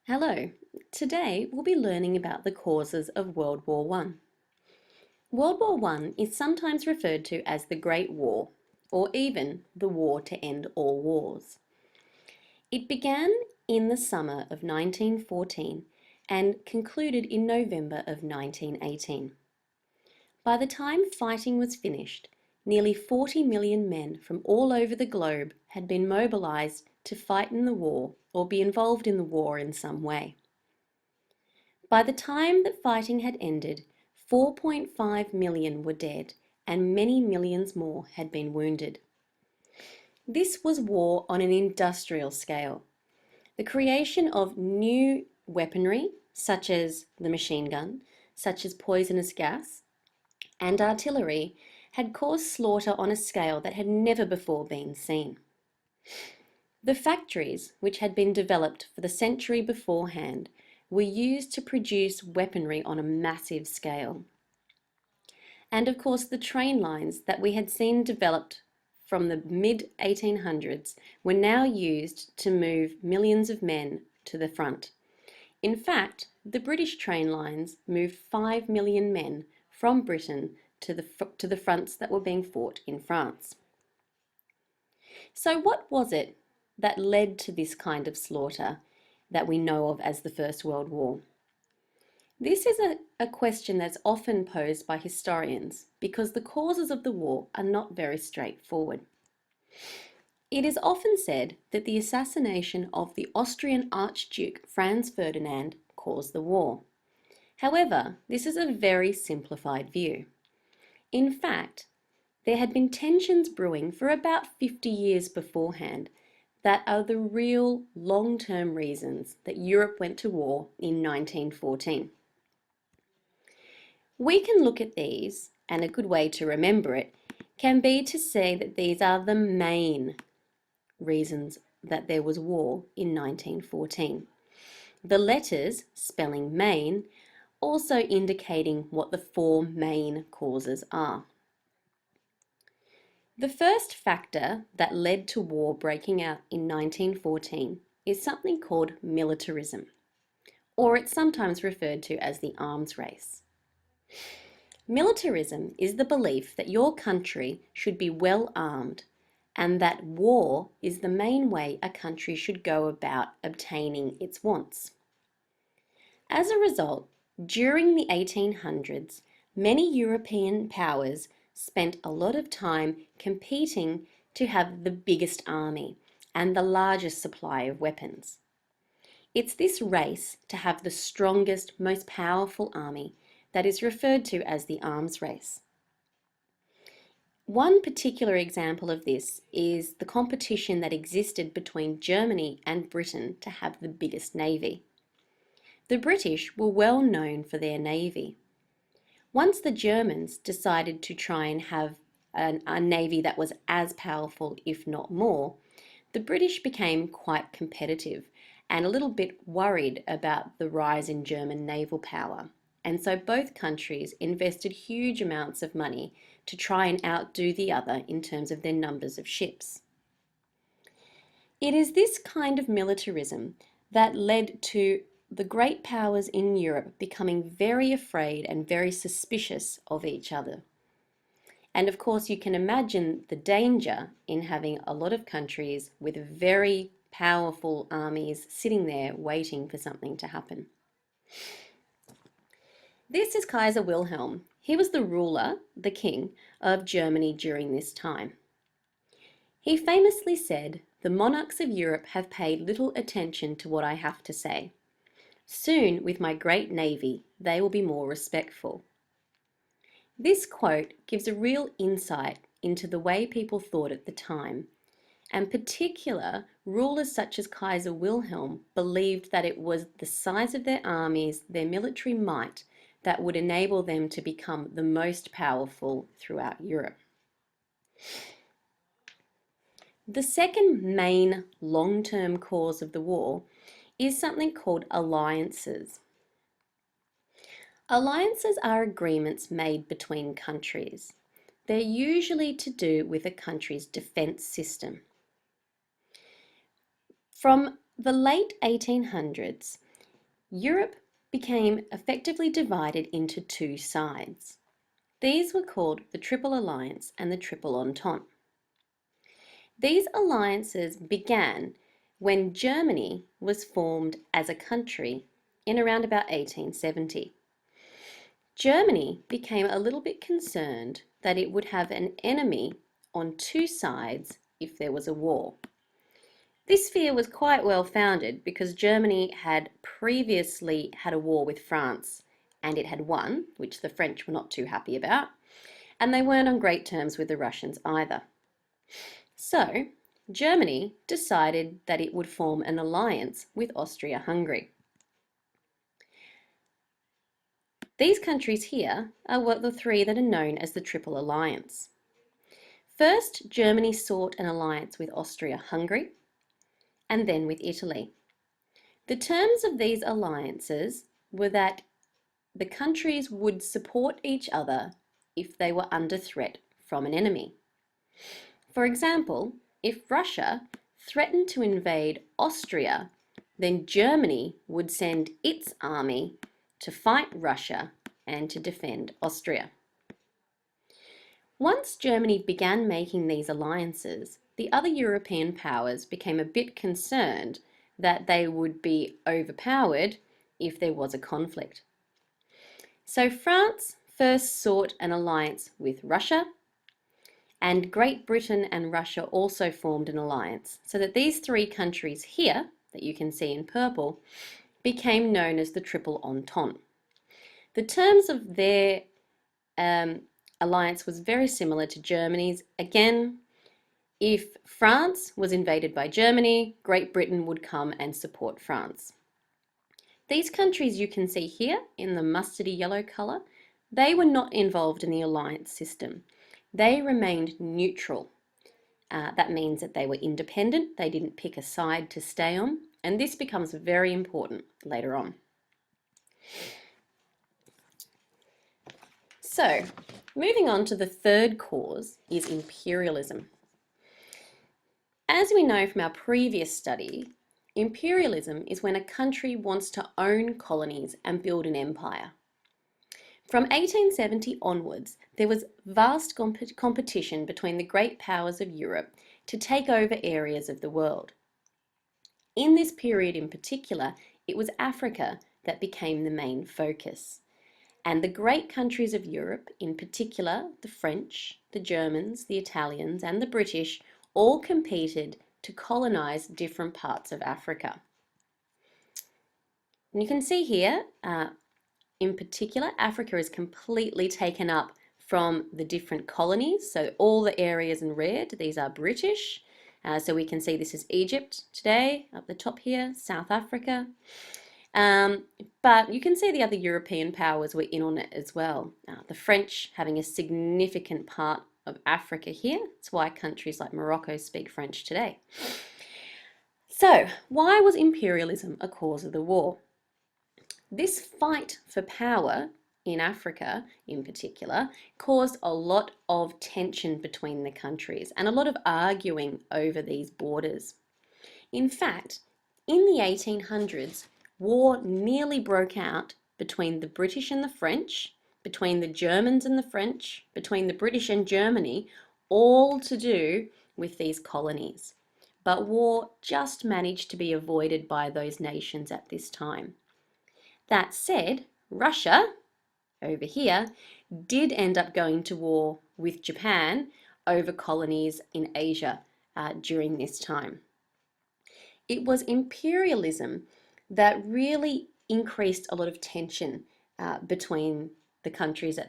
Hello, today we'll be learning about the causes of World War One. World War One is sometimes referred to as the Great War, or even the war to end all wars. It began in the summer of 1914 and concluded in November of 1918. By the time fighting was finished, nearly 40 million men from all over the globe had been mobilized to fight in the war or be involved in the war in some way. By the time that fighting had ended, 4.5 million were dead and many millions more had been wounded. This was war on an industrial scale. The creation of new weaponry, such as the machine gun, such as poisonous gas, and artillery, had caused slaughter on a scale that had never before been seen. The factories, which had been developed for the century beforehand, were used to produce weaponry on a massive scale. And of course, the train lines that we had seen developed from the mid-1800s were now used to move millions of men to the front. In fact, the British train lines moved 5 million men from Britain to the fronts that were being fought in France. So what was it that led to this kind of slaughter that we know of as the First World War? This is a question that's often posed by historians because the causes of the war are not very straightforward. It is often said that the assassination of the Austrian Archduke Franz Ferdinand caused the war. However, this is a very simplified view. In fact, there had been tensions brewing for about 50 years beforehand that are the real long-term reasons that Europe went to war in 1914. We can look at these, and a good way to remember it can be to say that these are the main reasons that there was war in 1914. The letters spelling main also indicating what the four main causes are. The first factor that led to war breaking out in 1914 is something called militarism, or it's sometimes referred to as the arms race. Militarism is the belief that your country should be well armed and that war is the main way a country should go about obtaining its wants. As a result, during the 1800s, many European powers spent a lot of time competing to have the biggest army and the largest supply of weapons. It's this race to have the strongest, most powerful army that is referred to as the arms race. One particular example of this is the competition that existed between Germany and Britain to have the biggest navy. The British were well known for their navy. Once the Germans decided to try and have a navy that was as powerful, if not more, the British became quite competitive and a little bit worried about the rise in German naval power. And so both countries invested huge amounts of money to try and outdo the other in terms of their numbers of ships. It is this kind of militarism that led to the great powers in Europe becoming very afraid and very suspicious of each other. And of course, you can imagine the danger in having a lot of countries with very powerful armies sitting there waiting for something to happen. This is Kaiser Wilhelm. He was the ruler, the king, of Germany during this time. He famously said, "The monarchs of Europe have paid little attention to what I have to say. Soon, with my great navy, they will be more respectful." This quote gives a real insight into the way people thought at the time, and particular rulers such as Kaiser Wilhelm believed that it was the size of their armies, their military might, that would enable them to become the most powerful throughout Europe. The second main long-term cause of the war is something called alliances. Alliances are agreements made between countries. They're usually to do with a country's defense system. From the late 1800s, Europe became effectively divided into two sides. These were called the Triple Alliance and the Triple Entente. These alliances began when Germany was formed as a country in around about 1870. Germany became a little bit concerned that it would have an enemy on two sides if there was a war. This fear was quite well founded because Germany had previously had a war with France and it had won, which the French were not too happy about, and they weren't on great terms with the Russians either. So, Germany decided that it would form an alliance with Austria-Hungary. These countries here are the three that are known as the Triple Alliance. First, Germany sought an alliance with Austria-Hungary and then with Italy. The terms of these alliances were that the countries would support each other if they were under threat from an enemy. For example, if Russia threatened to invade Austria, then Germany would send its army to fight Russia and to defend Austria. Once Germany began making these alliances, the other European powers became a bit concerned that they would be overpowered if there was a conflict. So France first sought an alliance with Russia, and Great Britain and Russia also formed an alliance, so that these three countries here, that you can see in purple, became known as the Triple Entente. The terms of their alliance was very similar to Germany's. Again, if France was invaded by Germany, Great Britain would come and support France. These countries you can see here in the mustardy yellow colour, they were not involved in the alliance system. They remained neutral. That means that they were independent, they didn't pick a side to stay on, and this becomes very important later on. So, moving on to the third cause is imperialism. As we know from our previous study, imperialism is when a country wants to own colonies and build an empire. From 1870 onwards, there was vast competition between the great powers of Europe to take over areas of the world. In this period in particular, it was Africa that became the main focus. And the great countries of Europe, in particular the French, the Germans, the Italians, and the British, all competed to colonize different parts of Africa. And you can see here, in particular, Africa is completely taken up from the different colonies. So all the areas in red, these are British. So we can see this is Egypt today, up the top here, South Africa. But you can see the other European powers were in on it as well. The French having a significant part of Africa here. That's why countries like Morocco speak French today. So, why was imperialism a cause of the war? This fight for power in Africa, in particular, caused a lot of tension between the countries and a lot of arguing over these borders. In fact, in the 1800s, war nearly broke out between the British and the French, between the Germans and the French, between the British and Germany, all to do with these colonies. But war just managed to be avoided by those nations at this time. That said, Russia, over here, did end up going to war with Japan over colonies in Asia during this time. It was imperialism that really increased a lot of tension between the countries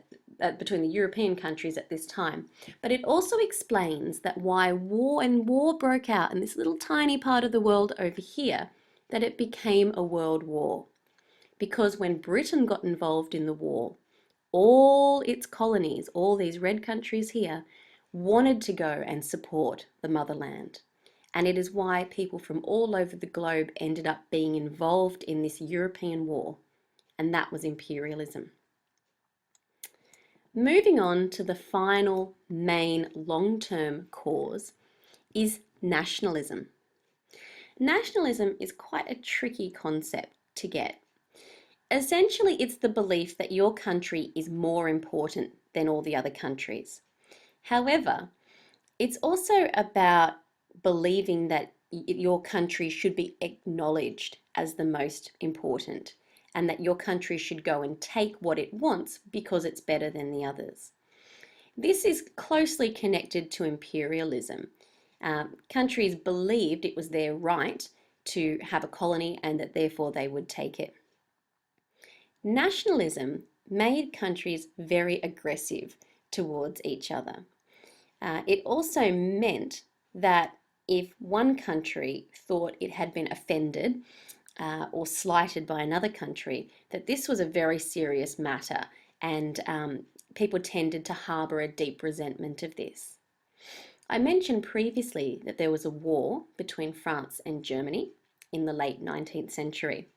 between the European countries at this time. But it also explains that why war broke out in this little tiny part of the world over here, that it became a world war. Because when Britain got involved in the war, all its colonies, all these red countries here, wanted to go and support the motherland. And it is why people from all over the globe ended up being involved in this European war, and that was imperialism. Moving on to the final main long-term cause is nationalism. Nationalism is quite a tricky concept to get. Essentially, it's the belief that your country is more important than all the other countries. However, it's also about believing that your country should be acknowledged as the most important and that your country should go and take what it wants because it's better than the others. This is closely connected to imperialism. Countries believed it was their right to have a colony and that therefore they would take it. Nationalism made countries very aggressive towards each other. It also meant that if one country thought it had been offended or slighted by another country, that this was a very serious matter, and people tended to harbour a deep resentment of this. I mentioned previously that there was a war between France and Germany in the late 19th century.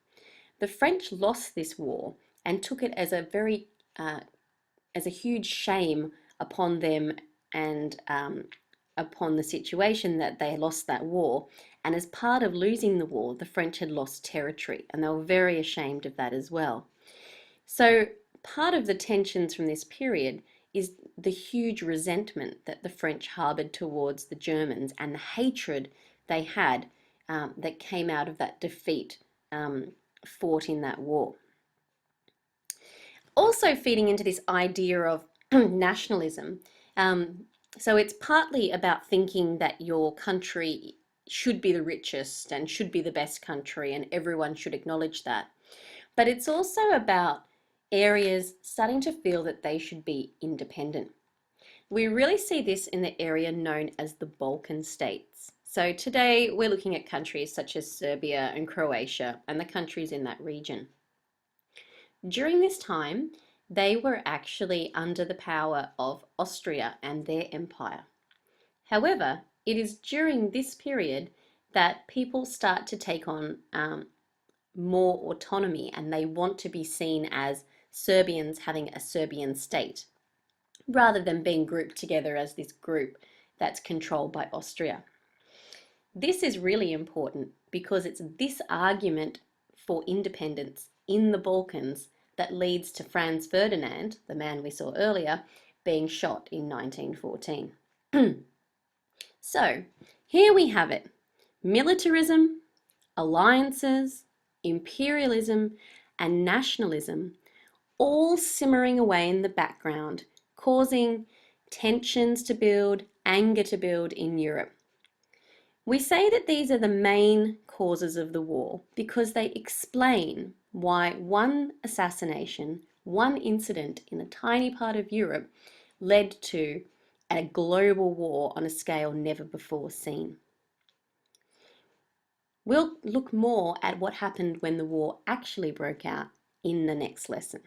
The French lost this war and took it as a huge shame upon them and upon the situation that they lost that war. And as part of losing the war, the French had lost territory, and they were very ashamed of that as well. So part of the tensions from this period is the huge resentment that the French harbored towards the Germans and the hatred they had that came out of that defeat fought in that war. Also feeding into this idea of nationalism. So it's partly about thinking that your country should be the richest and should be the best country and everyone should acknowledge that. But it's also about areas starting to feel that they should be independent. We really see this in the area known as the Balkan states. So today we're looking at countries such as Serbia and Croatia and the countries in that region. During this time, they were actually under the power of Austria and their empire. However, it is during this period that people start to take on more autonomy and they want to be seen as Serbians having a Serbian state rather than being grouped together as this group that's controlled by Austria. This is really important because it's this argument for independence in the Balkans that leads to Franz Ferdinand, the man we saw earlier, being shot in 1914. So here we have it: militarism, alliances, imperialism, and nationalism all simmering away in the background, causing tensions to build, anger to build in Europe. We say that these are the main causes of the war because they explain why one assassination, one incident in a tiny part of Europe led to a global war on a scale never before seen. We'll look more at what happened when the war actually broke out in the next lesson.